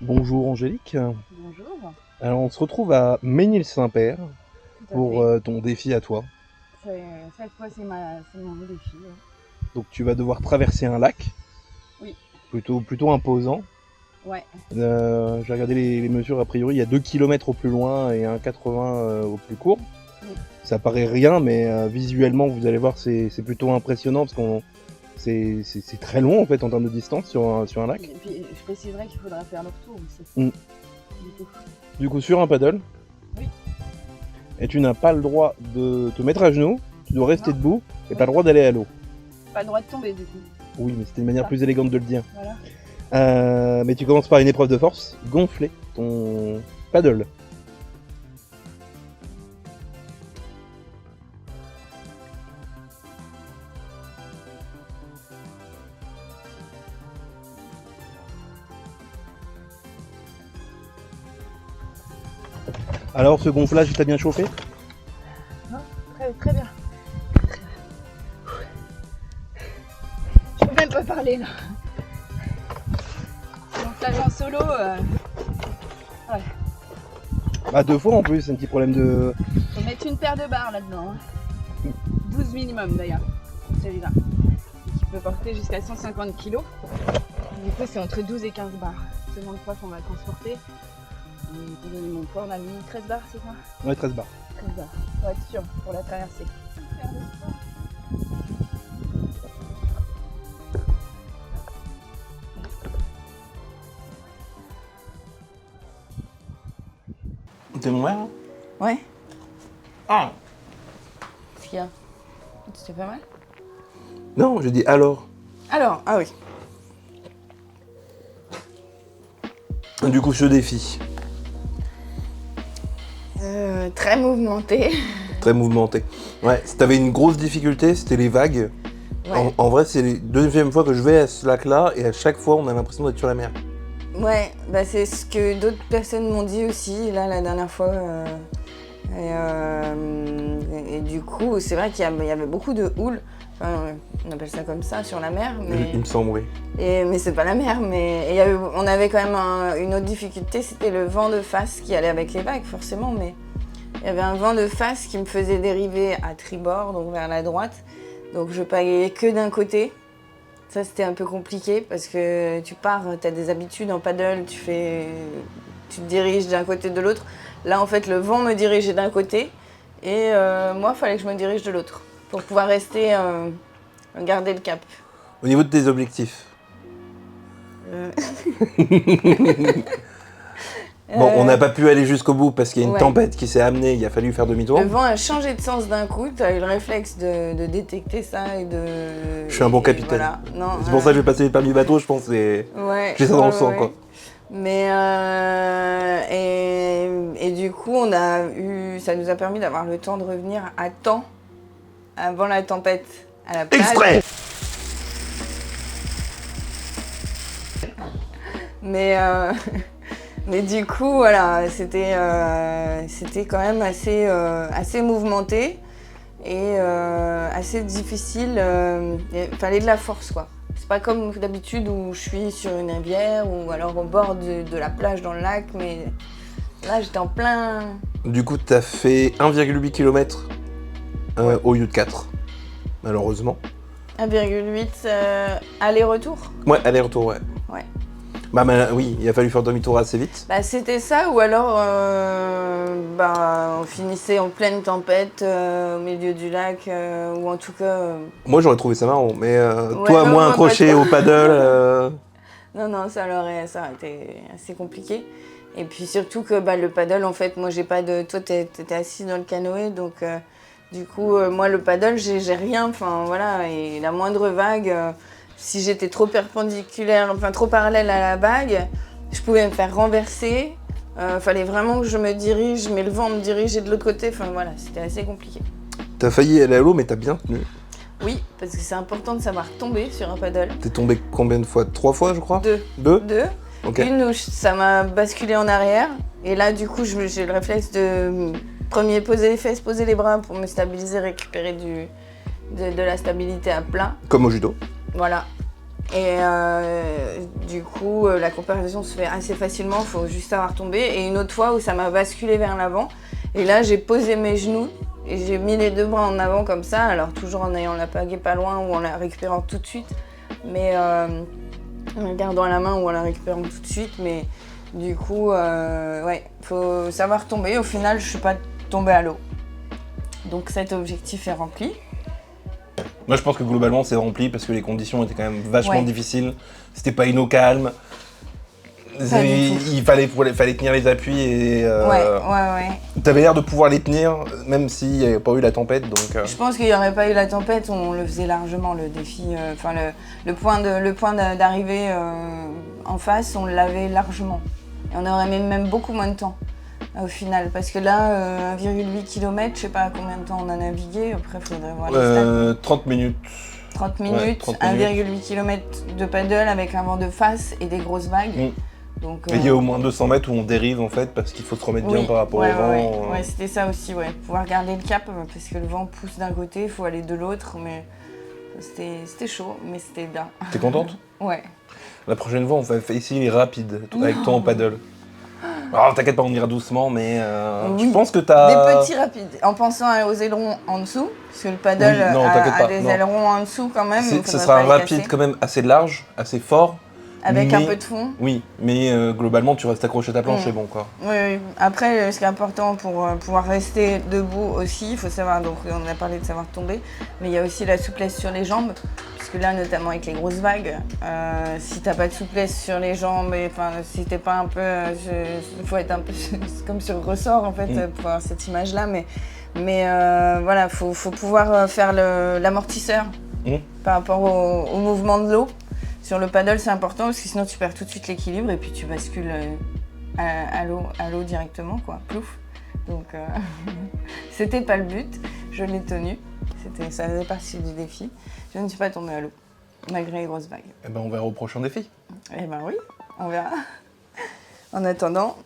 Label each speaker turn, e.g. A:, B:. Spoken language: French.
A: Bonjour Angélique.
B: Bonjour,
A: Alors on se retrouve à Ménil-Saint-Père
B: tout à
A: pour
B: fait.
A: ton défi à toi.
B: Cette fois, c'est mon défi. Ouais.
A: Donc tu vas devoir traverser un lac,
B: Oui,
A: plutôt imposant.
B: ouais.
A: J'ai regardé les mesures, a priori il y a 2 km au plus loin et un 80 au plus court.
B: Oui.
A: Ça paraît rien, mais visuellement vous allez voir c'est plutôt impressionnant parce qu'on c'est très long en fait en termes de distance sur un lac.
B: Et puis, je préciserai qu'il faudra faire le retour aussi.
A: Mm.
B: Du coup.
A: Du coup sur un paddle.
B: Oui.
A: Et tu n'as pas le droit de te mettre à genoux, tu dois rester
B: Non.
A: debout et
B: Oui.
A: pas le droit d'aller à l'eau.
B: Pas le droit de tomber du coup.
A: Oui, mais c'était une manière
B: Ça.
A: plus élégante de le dire.
B: Voilà.
A: Mais tu commences par une épreuve de force, gonfler ton paddle. Alors ce gonflage, il t'a bien chauffé?
B: Non, très bien. Je peux même pas parler là. Donc là en solo, ouais.
A: Bah 2 fois en plus, c'est un petit problème de...
B: Faut mettre une paire de barres là-dedans. Hein. 12 minimum d'ailleurs, celui-là. Qui peut porter jusqu'à 150 kg. Du coup, c'est entre 12 et 15 barres, selon le poids qu'on va transporter. Pour donner mon poids, on a mis 13 barres, c'est ça?
A: Ouais, 13 barres.
B: 13 barres, pour être sûr, pour la traversée.
A: T'es mon mère?
B: Ouais,
A: Ah
B: ce qu'il y a. C'était pas mal.
A: Non, j'ai dit alors.
B: Alors, ah oui.
A: Du coup, ce défi,
B: Très mouvementé.
A: très mouvementé. Ouais, si t'avais une grosse difficulté, c'était les vagues.
B: Ouais.
A: En vrai, c'est la deuxième fois que je vais à ce lac-là et à chaque fois, on a l'impression d'être sur la mer.
B: Ouais, bah c'est ce que d'autres personnes m'ont dit aussi, là, la dernière fois. Et du coup, c'est vrai qu'il y avait beaucoup de houle. Enfin, on appelle ça comme ça, sur la mer. Mais...
A: Il me semble, oui.
B: Mais c'est pas la mer, mais on avait quand même une autre difficulté, c'était le vent de face qui allait avec les vagues, forcément, mais il y avait un vent de face qui me faisait dériver à tribord, donc vers la droite, donc je pagayais que d'un côté. Ça, c'était un peu compliqué parce que tu pars, tu as des habitudes en paddle, tu te diriges d'un côté de l'autre. Là, en fait, le vent me dirigeait d'un côté et moi, il fallait que je me dirige de l'autre pour pouvoir rester, garder le cap.
A: Au niveau de tes objectifs. Bon, on n'a pas pu aller jusqu'au bout parce qu'il y a une
B: Ouais.
A: tempête qui s'est amenée, il a fallu faire demi-tour.
B: Le vent a changé de sens d'un coup, tu as eu le réflexe de détecter ça et de...
A: Je suis un bon
B: et
A: capitaine.
B: Voilà. Non,
A: C'est pour ça que j'ai passé le permis bateau, je pense.
B: ouais,
A: J'ai ça dans le sang,
B: ouais.
A: quoi.
B: Mais et du coup, ça nous a permis d'avoir le temps de revenir à temps avant la tempête à la plage.
A: Exprès.
B: Mais mais du coup, voilà, c'était quand même assez mouvementé et assez difficile. Il fallait de la force, quoi. C'est pas comme d'habitude où je suis sur une rivière ou alors au bord de la plage dans le lac, mais là j'étais en plein...
A: Du coup, t'as fait 1,8 km au lieu de 4, malheureusement.
B: 1,8 aller-retour.
A: Ouais, aller-retour, ouais.
B: Ouais.
A: Bah oui, il a fallu faire demi-tour assez vite.
B: Bah, c'était ça, ou alors on finissait en pleine tempête au milieu du lac, ou en tout cas...
A: Moi, j'aurais trouvé ça marrant, mais
B: Ouais,
A: toi,
B: non,
A: moi,
B: moi,
A: accroché
B: pas trop.
A: au paddle...
B: Non, ça aurait été assez compliqué. Et puis surtout que le paddle, en fait, moi j'ai pas de... Toi, t'étais assis dans le canoë, donc du coup, moi le paddle, j'ai rien, enfin voilà, et la moindre vague, si j'étais trop perpendiculaire, enfin trop parallèle à la vague, je pouvais me faire renverser. Fallait vraiment que je me dirige, mais le vent me dirigeait de l'autre côté, enfin voilà, c'était assez compliqué.
A: T'as failli aller à l'eau, mais t'as bien tenu.
B: Oui, parce que c'est important de savoir tomber sur un paddle.
A: T'es tombé combien de fois? 3 fois, je crois?
B: 2.
A: Deux. Ok.
B: Une où ça m'a basculé en arrière, et là du coup j'ai le réflexe de premier poser les fesses, poser les bras pour me stabiliser, récupérer de la stabilité à plat.
A: Comme au judo.
B: Voilà. Et Du coup, la comparaison se fait assez facilement, il faut juste savoir tomber. Et une autre fois où ça m'a basculé vers l'avant. Et là, j'ai posé mes genoux et j'ai mis les deux bras en avant comme ça. Alors toujours en ayant la pagaie pas loin ou en la récupérant tout de suite. Mais en la gardant à la main ou en la récupérant tout de suite. Mais du coup, ouais, faut savoir tomber. Au final, je suis pas tombée à l'eau. Donc cet objectif est rempli.
C: Moi, je pense que globalement, c'est rempli parce que les conditions étaient quand même vachement difficiles. C'était pas une eau calme. Il fallait tenir les appuis et.
B: Ouais.
C: T'avais l'air de pouvoir les tenir, même s'il n'y avait pas eu la tempête. Donc,
B: Je pense qu'il n'y aurait pas eu la tempête, on le faisait largement le défi. Enfin, le point d'arrivée en face, on l'avait largement. Et on aurait mis même beaucoup moins de temps. Au final, parce que là, 1,8 km, je sais pas combien de temps on a navigué, après il faudrait voir les stats.
C: 30 minutes.
B: 30 minutes, 1,8 km de paddle avec un vent de face et des grosses vagues. Donc,
C: et il y a au moins 200 mètres où on dérive en fait, parce qu'il faut se remettre bien par rapport au vent.
B: Ouais, c'était ça aussi, pouvoir garder le cap, parce que le vent pousse d'un côté, il faut aller de l'autre, mais c'était chaud, mais c'était bien.
C: T'es contente?
B: Ouais.
C: La prochaine fois, on va essayer les rapides, avec toi en paddle. Alors t'inquiète pas, on ira doucement, mais je pense que t'as...
B: Des petits rapides, en pensant aux ailerons en dessous, parce que le paddle a des ailerons en dessous quand même.
C: Ce sera un rapide quand même assez large, assez fort.
B: Avec un peu de fond.
C: Oui, mais globalement tu restes accroché à ta planche, c'est bon quoi.
B: Oui. Après, ce qui est important pour pouvoir rester debout aussi, il faut savoir, donc on a parlé de savoir tomber, mais il y a aussi la souplesse sur les jambes. Parce que là, notamment avec les grosses vagues, si t'as pas de souplesse sur les jambes, si t'es pas un peu, il faut être un peu comme sur ressort en fait pour avoir cette image-là. Mais voilà, faut pouvoir faire l'amortisseur par rapport au mouvement de l'eau. Sur le paddle, c'est important parce que sinon tu perds tout de suite l'équilibre et puis tu bascules à l'eau directement, quoi. Plouf. Donc c'était pas le but, je l'ai tenu. Ça faisait partie du défi. Je ne suis pas tombée à l'eau, malgré les grosses vagues.
C: Eh ben on verra au prochain défi.
B: Eh ben oui, on verra. En attendant,